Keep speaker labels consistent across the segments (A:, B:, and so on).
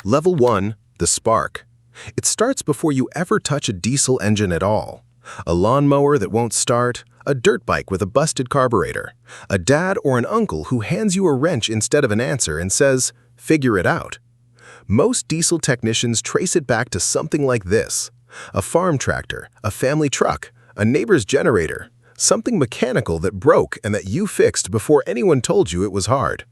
A: Level 1, the spark. It starts before you ever touch a diesel engine at all. A lawnmower that won't start, a dirt bike with a busted carburetor, a dad or an uncle who hands you a wrench instead of an answer and says, "Figure it out." Most diesel technicians trace it back to something like this: a farm tractor, a family truck, a neighbor's generator, something mechanical that broke and that you fixed before anyone told you it was hard.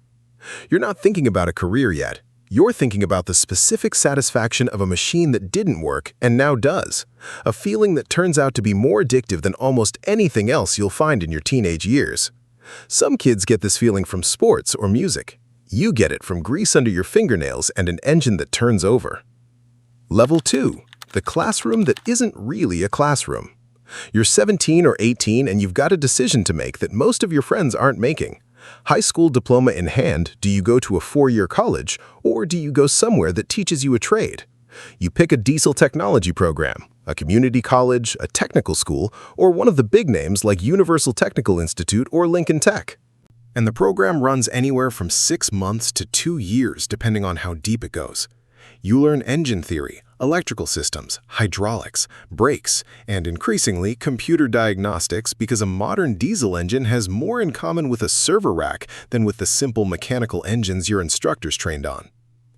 A: You're not thinking about a career yet. You're thinking about the specific satisfaction of a machine that didn't work and now does, a feeling that turns out to be more addictive than almost anything else you'll find in your teenage years. Some kids get this feeling from sports or music. You get it from grease under your fingernails and an engine that turns over. Level 2, the classroom that isn't really a classroom. You're 17 or 18 and you've got a decision to make that most of your friends aren't making. High school diploma in hand, do you go to a 4-year college, or do you go somewhere that teaches you a trade? You pick a diesel technology program, a community college, a technical school, or one of the big names like Universal Technical Institute or Lincoln Tech. And the program runs anywhere from 6 months to 2 years, depending on how deep it goes. You learn engine theory, electrical systems, hydraulics, brakes, and increasingly computer diagnostics, because a modern diesel engine has more in common with a server rack than with the simple mechanical engines your instructors trained on.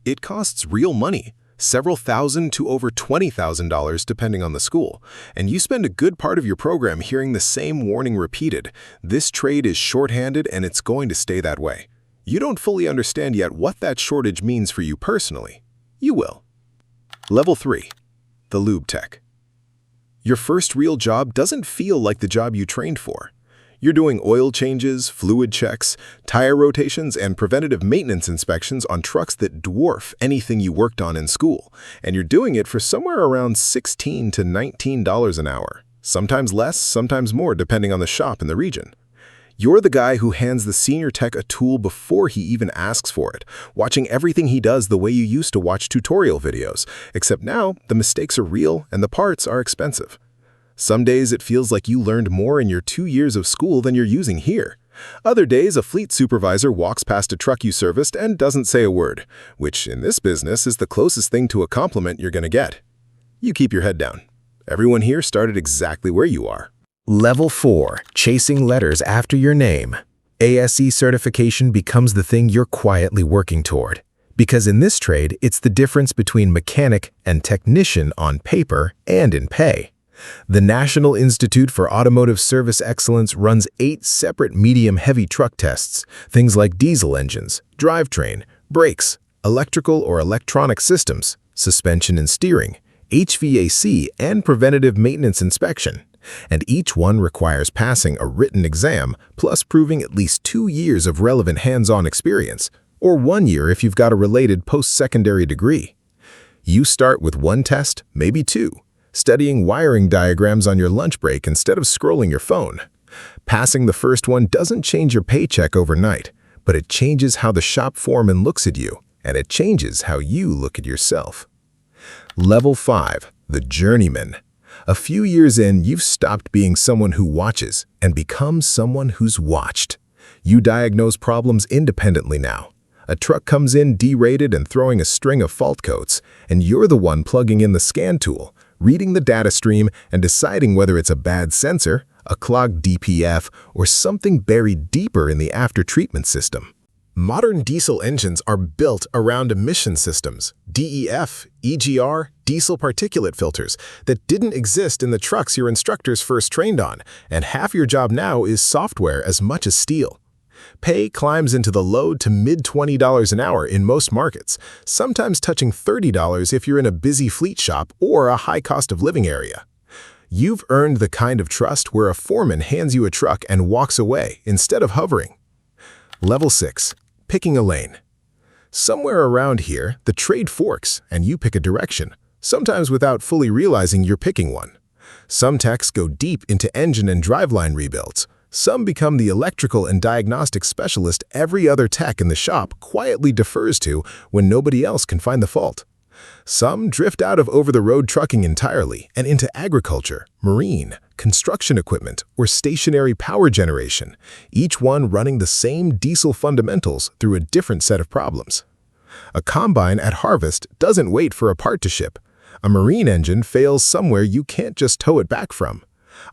A: It costs real money, several thousand to over $20,000 depending on the school, and you spend a good part of your program hearing the same warning repeated: this trade is shorthanded and it's going to stay that way. You don't fully understand yet what that shortage means for you personally. You will. Level 3, the lube tech. Your first real job doesn't feel like the job you trained for. You're doing oil changes, fluid checks, tire rotations, and preventative maintenance inspections on trucks that dwarf anything you worked on in school, and you're doing it for somewhere around $16 to $19 an hour. Sometimes less, sometimes more, depending on the shop in the region. You're the guy who hands the senior tech a tool before he even asks for it, watching everything he does the way you used to watch tutorial videos, except now the mistakes are real and the parts are expensive. Some days it feels like you learned more in your 2 years of school than you're using here. Other days a fleet supervisor walks past a truck you serviced and doesn't say a word, which in this business is the closest thing to a compliment you're going to get. You keep your head down. Everyone here started exactly where you are.
B: Level 4, chasing letters after your name. ASE certification becomes the thing you're quietly working toward. Because in this trade, it's the difference between mechanic and technician on paper and in pay. The National Institute for Automotive Service Excellence runs 8 separate medium-heavy truck tests, things like diesel engines, drivetrain, brakes, electrical or electronic systems, suspension and steering, HVAC, and preventative maintenance inspection. And each one requires passing a written exam plus proving at least 2 years of relevant hands-on experience, or 1 year if you've got a related post-secondary degree. You start with 1 test, maybe 2, studying wiring diagrams on your lunch break instead of scrolling your phone. Passing the first one doesn't change your paycheck overnight, but it changes how the shop foreman looks at you, and it changes how you look at yourself. Level 5, the Journeyman. A few years in, you've stopped being someone who watches and become someone who's watched. You diagnose problems independently now. A truck comes in derated and throwing a string of fault codes, and you're the one plugging in the scan tool, reading the data stream and deciding whether it's a bad sensor, a clogged DPF, or something buried deeper in the after-treatment system. Modern diesel engines are built around emission systems, DEF, EGR, diesel particulate filters, that didn't exist in the trucks your instructors first trained on, and half your job now is software as much as steel. Pay climbs into the low to mid-$20 an hour in most markets, sometimes touching $30 if you're in a busy fleet shop or a high cost of living area. You've earned the kind of trust where a foreman hands you a truck and walks away instead of hovering. Level 6. Picking a lane. Somewhere around here, the trade forks and you pick a direction, sometimes without fully realizing you're picking one. Some techs go deep into engine and driveline rebuilds. Some become the electrical and diagnostic specialist every other tech in the shop quietly defers to when nobody else can find the fault. Some drift out of over-the-road trucking entirely and into agriculture, marine, construction equipment, or stationary power generation, each one running the same diesel fundamentals through a different set of problems. A combine at harvest doesn't wait for a part to ship. A marine engine fails somewhere you can't just tow it back from.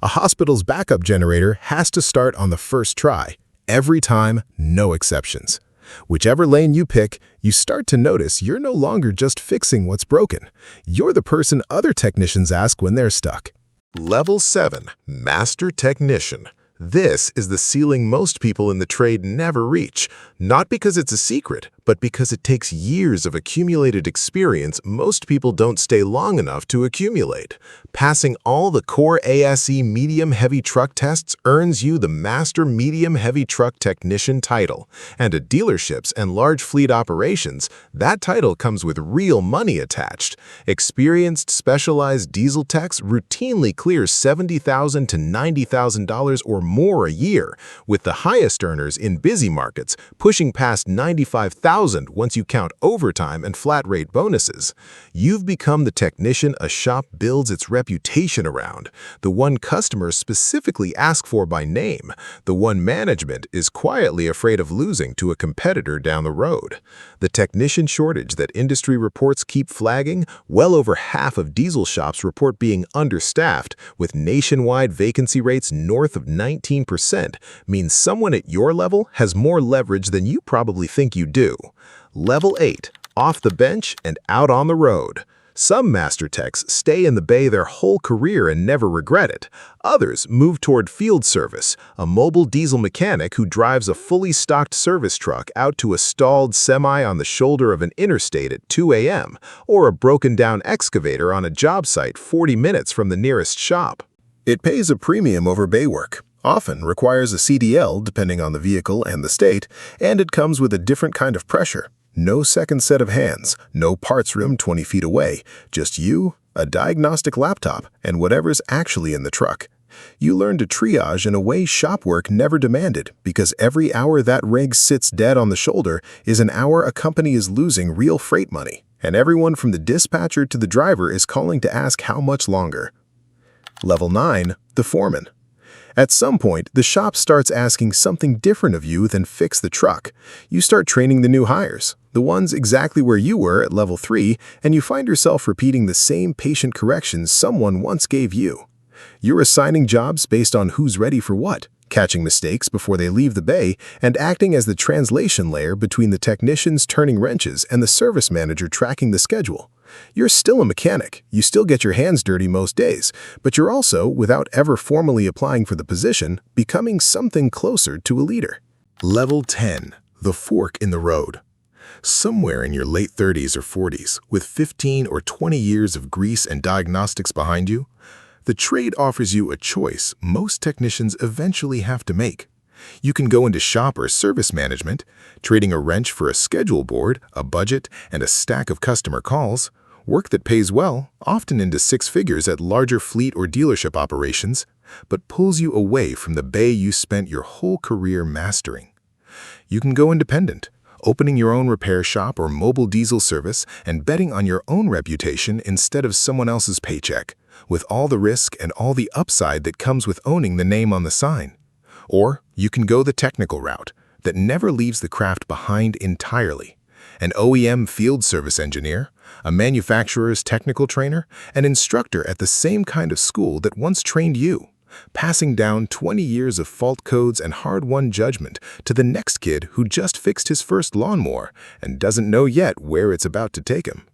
B: A hospital's backup generator has to start on the first try. Every time, no exceptions. Whichever lane you pick, you start to notice you're no longer just fixing what's broken. You're the person other technicians ask when they're stuck.
A: Level 7, Master Technician. This is the ceiling most people in the trade never reach, not because it's a secret, but because it takes years of accumulated experience most people don't stay long enough to accumulate. Passing all the core ASE medium-heavy truck tests earns you the Master Medium-Heavy Truck Technician title, and at dealerships and large fleet operations, that title comes with real money attached. Experienced, specialized diesel techs routinely clear $70,000 to $90,000 or more a year, with the highest earners in busy markets pushing past $95,000 once you count overtime and flat-rate bonuses. You've become the technician a shop builds its reputation around, the one customers specifically ask for by name, the one management is quietly afraid of losing to a competitor down the road. The technician shortage that industry reports keep flagging, well over half of diesel shops report being understaffed, with nationwide vacancy rates north of 19%, means someone at your level has more leverage than you probably think you do. Level 8, off the bench and out on the road. Some master techs stay in the bay their whole career and never regret it. Others move toward field service, a mobile diesel mechanic who drives a fully stocked service truck out to a stalled semi on the shoulder of an interstate at 2 a.m., or a broken-down excavator on a job site 40 minutes from the nearest shop.
B: It pays a premium over bay work, often requires a CDL depending on the vehicle and the state, and it comes with a different kind of pressure. No second set of hands, no parts room 20 feet away, just you, a diagnostic laptop, and whatever's actually in the truck. You learn to triage in a way shop work never demanded, because every hour that rig sits dead on the shoulder is an hour a company is losing real freight money, and everyone from the dispatcher to the driver is calling to ask how much longer. Level 9, the foreman. At some point, the shop starts asking something different of you than fix the truck. You start training the new hires, the ones exactly where you were at level 3, and you find yourself repeating the same patient corrections someone once gave you. You're assigning jobs based on who's ready for what, catching mistakes before they leave the bay, and acting as the translation layer between the technicians turning wrenches and the service manager tracking the schedule. You're still a mechanic, you still get your hands dirty most days, but you're also, without ever formally applying for the position, becoming something closer to a leader. Level 10, the fork in the road. Somewhere in your late 30s or 40s, with 15 or 20 years of grease and diagnostics behind you, the trade offers you a choice most technicians eventually have to make. You can go into shop or service management, trading a wrench for a schedule board, a budget, and a stack of customer calls, work that pays well, often into 6 figures at larger fleet or dealership operations, but pulls you away from the bay you spent your whole career mastering. You can go independent, opening your own repair shop or mobile diesel service and betting on your own reputation instead of someone else's paycheck, with all the risk and all the upside that comes with owning the name on the sign. Or you can go the technical route that never leaves the craft behind entirely. An OEM field service engineer, a manufacturer's technical trainer, an instructor at the same kind of school that once trained you, passing down 20 years of fault codes and hard-won judgment to the next kid who just fixed his first lawnmower and doesn't know yet where it's about to take him.